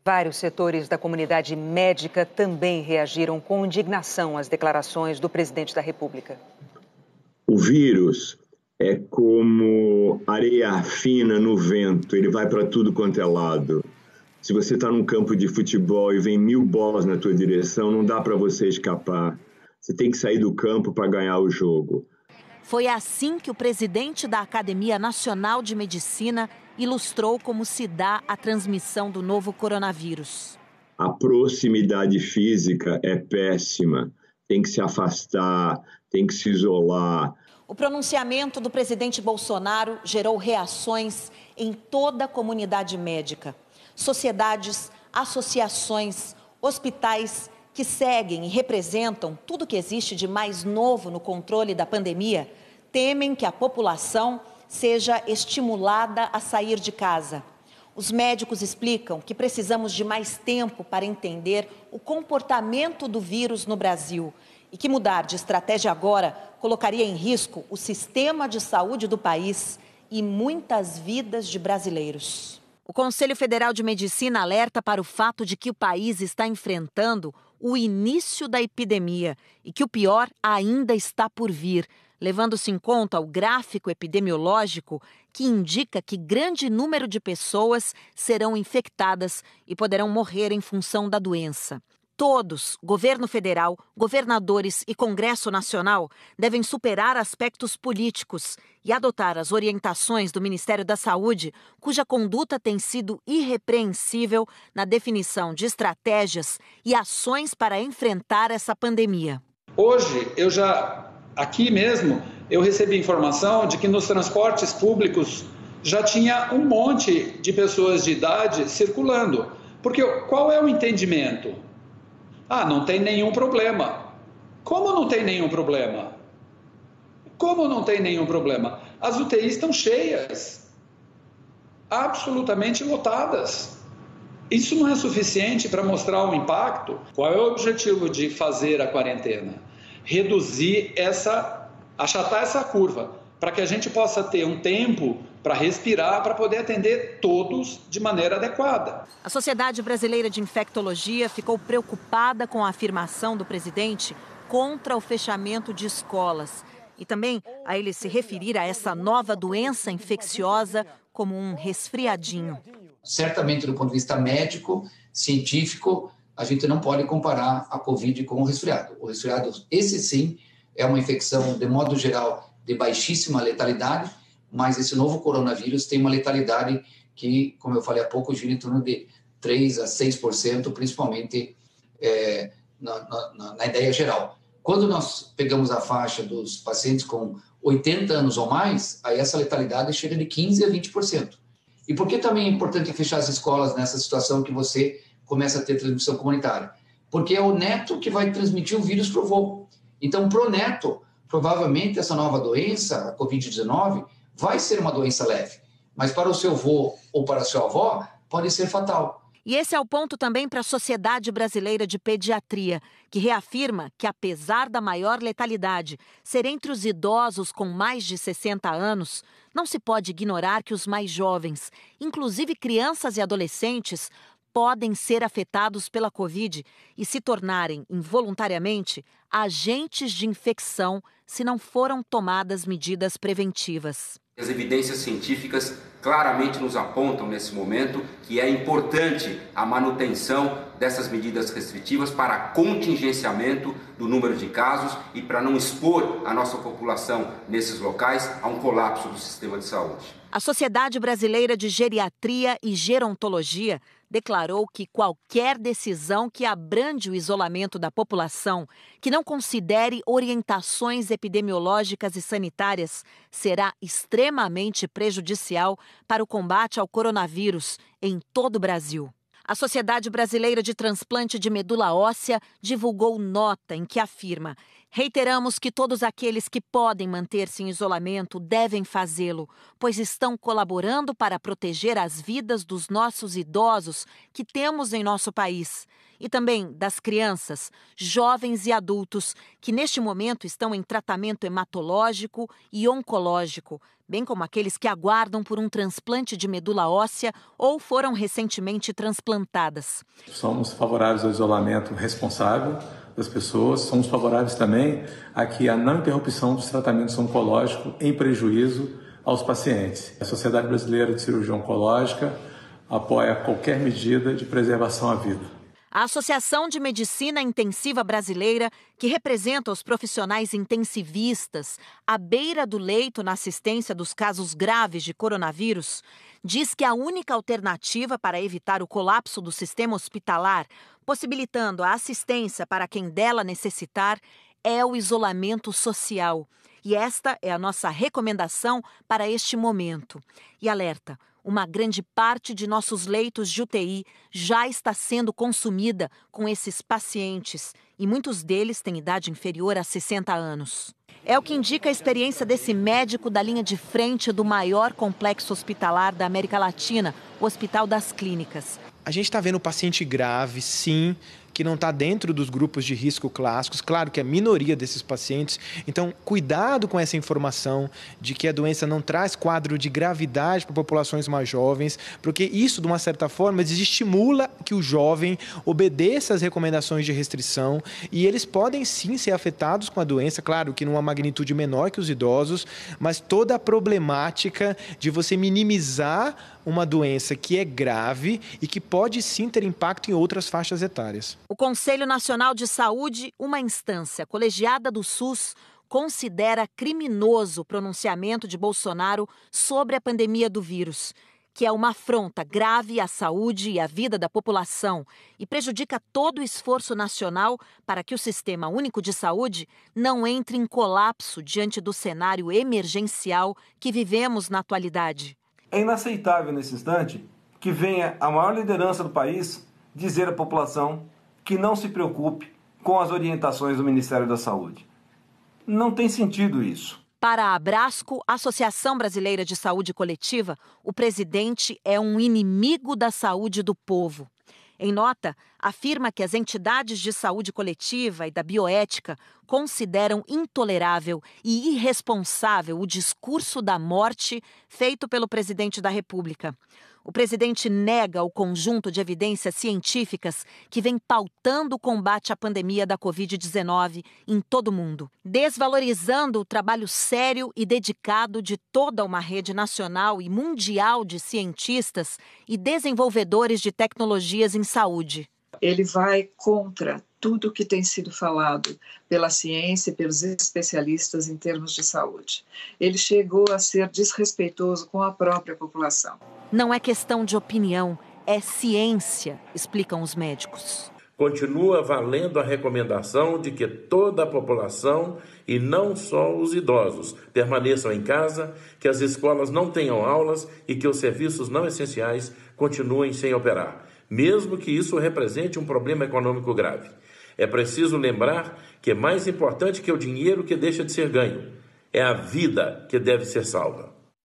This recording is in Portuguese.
Vários setores da comunidade médica também reagiram com indignação às declarações do presidente da República. O vírus é como areia fina no vento, ele vai para tudo quanto é lado. Se você está num campo de futebol e vem 1000 bolas na tua direção, não dá para você escapar. Você tem que sair do campo para ganhar o jogo. Foi assim que o presidente da Academia Nacional de Medicina ilustrou como se dá a transmissão do novo coronavírus. A proximidade física é péssima. Tem que se afastar, tem que se isolar. O pronunciamento do presidente Bolsonaro gerou reações em toda a comunidade médica. Sociedades, associações, hospitais que seguem e representam tudo que existe de mais novo no controle da pandemia, temem que a população seja estimulada a sair de casa. Os médicos explicam que precisamos de mais tempo para entender o comportamento do vírus no Brasil e que mudar de estratégia agora colocaria em risco o sistema de saúde do país e muitas vidas de brasileiros. O Conselho Federal de Medicina alerta para o fato de que o país está enfrentando o início da epidemia e que o pior ainda está por vir, levando-se em conta o gráfico epidemiológico que indica que grande número de pessoas serão infectadas e poderão morrer em função da doença. Todos, governo federal, governadores e Congresso Nacional, devem superar aspectos políticos e adotar as orientações do Ministério da Saúde, cuja conduta tem sido irrepreensível na definição de estratégias e ações para enfrentar essa pandemia. Hoje, aqui mesmo, eu recebi informação de que nos transportes públicos já tinha um monte de pessoas de idade circulando. Porque qual é o entendimento? Não tem nenhum problema. Como não tem nenhum problema? Como não tem nenhum problema? As UTIs estão cheias, absolutamente lotadas. Isso não é suficiente para mostrar o impacto? Qual é o objetivo de fazer a quarentena? Reduzir achatar essa curva, para que a gente possa ter um tempo para respirar, para poder atender todos de maneira adequada. A Sociedade Brasileira de Infectologia ficou preocupada com a afirmação do presidente contra o fechamento de escolas e também a ele se referir a essa nova doença infecciosa como um resfriadinho. Certamente, do ponto de vista médico, científico, a gente não pode comparar a Covid com o resfriado. O resfriado, esse sim, é uma infecção, de modo geral, de baixíssima letalidade, mas esse novo coronavírus tem uma letalidade que, como eu falei há pouco, gira em torno de 3% a 6%, principalmente na ideia geral. Quando nós pegamos a faixa dos pacientes com 80 anos ou mais, aí essa letalidade chega de 15% a 20%. E por que também é importante fechar as escolas nessa situação que você começa a ter transmissão comunitária? Porque é o neto que vai transmitir o vírus para o vô. Então, para o neto, provavelmente essa nova doença, a Covid-19, vai ser uma doença leve, mas para o seu avô ou para a sua avó pode ser fatal. E esse é o ponto também para a Sociedade Brasileira de Pediatria, que reafirma que, apesar da maior letalidade ser entre os idosos com mais de 60 anos, não se pode ignorar que os mais jovens, inclusive crianças e adolescentes, podem ser afetados pela Covid e se tornarem, involuntariamente, agentes de infecção se não foram tomadas medidas preventivas. As evidências científicas claramente nos apontam nesse momento que é importante a manutenção dessas medidas restritivas para contingenciamento do número de casos e para não expor a nossa população nesses locais a um colapso do sistema de saúde. A Sociedade Brasileira de Geriatria e Gerontologia declarou que qualquer decisão que abrande o isolamento da população, que não considere orientações epidemiológicas e sanitárias, será extremamente prejudicial para o combate ao coronavírus em todo o Brasil. A Sociedade Brasileira de Transplante de Medula Óssea divulgou nota em que afirma: Reiteramos que todos aqueles que podem manter-se em isolamento devem fazê-lo, pois estão colaborando para proteger as vidas dos nossos idosos que temos em nosso país. E também das crianças, jovens e adultos que neste momento estão em tratamento hematológico e oncológico, bem como aqueles que aguardam por um transplante de medula óssea ou foram recentemente transplantadas. Somos favoráveis ao isolamento responsável das pessoas, somos favoráveis também a que a não interrupção dos tratamentos oncológicos em prejuízo aos pacientes. A Sociedade Brasileira de Cirurgia Oncológica apoia qualquer medida de preservação à vida. A Associação de Medicina Intensiva Brasileira, que representa os profissionais intensivistas à beira do leito na assistência dos casos graves de coronavírus, diz que a única alternativa para evitar o colapso do sistema hospitalar, possibilitando a assistência para quem dela necessitar, é o isolamento social. E esta é a nossa recomendação para este momento. E alerta, uma grande parte de nossos leitos de UTI já está sendo consumida com esses pacientes e muitos deles têm idade inferior a 60 anos. É o que indica a experiência desse médico da linha de frente do maior complexo hospitalar da América Latina, o Hospital das Clínicas. A gente está vendo paciente grave, sim, que não está dentro dos grupos de risco clássicos. Claro que é a minoria desses pacientes. Então, cuidado com essa informação de que a doença não traz quadro de gravidade para populações mais jovens, porque isso, de uma certa forma, desestimula que o jovem obedeça às recomendações de restrição e eles podem, sim, ser afetados com a doença, claro que numa magnitude menor que os idosos, mas toda a problemática de você minimizar uma doença que é grave e que pode sim ter impacto em outras faixas etárias. O Conselho Nacional de Saúde, uma instância colegiada do SUS, considera criminoso o pronunciamento de Bolsonaro sobre a pandemia do vírus, que é uma afronta grave à saúde e à vida da população e prejudica todo o esforço nacional para que o Sistema Único de Saúde não entre em colapso diante do cenário emergencial que vivemos na atualidade. É inaceitável nesse instante que venha a maior liderança do país dizer à população que não se preocupe com as orientações do Ministério da Saúde. Não tem sentido isso. Para a Abrasco, Associação Brasileira de Saúde Coletiva, o presidente é um inimigo da saúde do povo. Em nota, afirma que as entidades de saúde coletiva e da bioética consideram intolerável e irresponsável o discurso da morte feito pelo presidente da República. O presidente nega o conjunto de evidências científicas que vem pautando o combate à pandemia da Covid-19 em todo o mundo, desvalorizando o trabalho sério e dedicado de toda uma rede nacional e mundial de cientistas e desenvolvedores de tecnologias em saúde. Ele vai contra tudo que tem sido falado pela ciência e pelos especialistas em termos de saúde. Ele chegou a ser desrespeitoso com a própria população. Não é questão de opinião, é ciência, explicam os médicos. Continua valendo a recomendação de que toda a população, e não só os idosos, permaneçam em casa, que as escolas não tenham aulas e que os serviços não essenciais continuem sem operar, mesmo que isso represente um problema econômico grave. É preciso lembrar que é mais importante que o dinheiro que deixa de ser ganho. É a vida que deve ser salva.